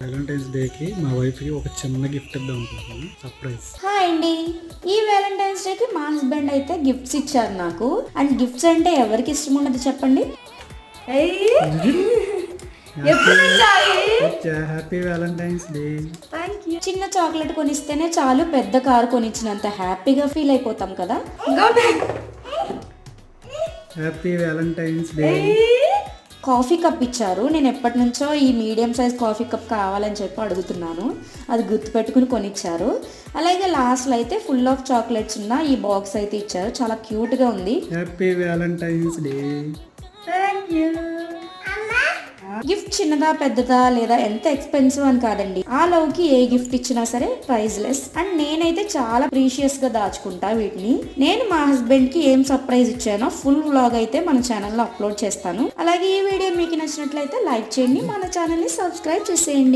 Valentine's డేకి మా వైఫ్కి ఒక చిన్న గిఫ్ట్ ఇద్దాం అనుకుంటున్నాను. సర్ప్రైజ్. హాయ్ అండి. ఈ వ్యాలంటైన్స్ డేకి మా హస్బెండ్ అయితే గిఫ్ట్స్ ఇచ్చారు నాకు. అండ్ గిఫ్ట్స్ అంటే ఎవరికి ఇష్టం ఉండదు చెప్పండి. Happy Valentine's day. చిన్న చాక్లెట్ కొనిస్తేనే చాలు పెద్ద కారు కొనిచ్చినంత హ్యాపీగా ఫీల్ అయిపోతాం కదా. Happy Valentine's day. Coffee cup ఇచ్చారు. నేను ఎప్పటి నుంచో ఈ మీడియం సైజ్ కాఫీ కప్ కావాలని చెప్పి అడుగుతున్నాను. అది గుర్తుపెట్టుకుని కొనిచ్చారు. అలాగే లాస్ట్లో అయితే ఫుల్ ఆఫ్ చాక్లెట్స్ ఉన్న ఈ బాక్స్ అయితే ఇచ్చారు. చాలా క్యూట్గా ఉంది. Happy Valentine's day. గిఫ్ట్ చిన్నదా పెద్దదా లేదా ఎంత ఎక్స్పెన్సివ్ అని కాదండి. ఆ లవ్కి ఏ గిఫ్ట్ ఇచ్చినా సరే ప్రైజ్లెస్. అండ్ నేనైతే చాలా ప్రీషియస్ గా దాచుకుంటా వీటిని. నేను మా హస్బెండ్ కి ఏం సర్ప్రైజ్ ఇచ్చానో ఫుల్ వ్లాగ్ అయితే మన ఛానల్లో అప్లోడ్ చేస్తాను. అలాగే ఈ వీడియో మీకు నచ్చినట్లయితే లైక్ చేయండి, మన ఛానల్ ని సబ్స్క్రైబ్ చేసేయండి.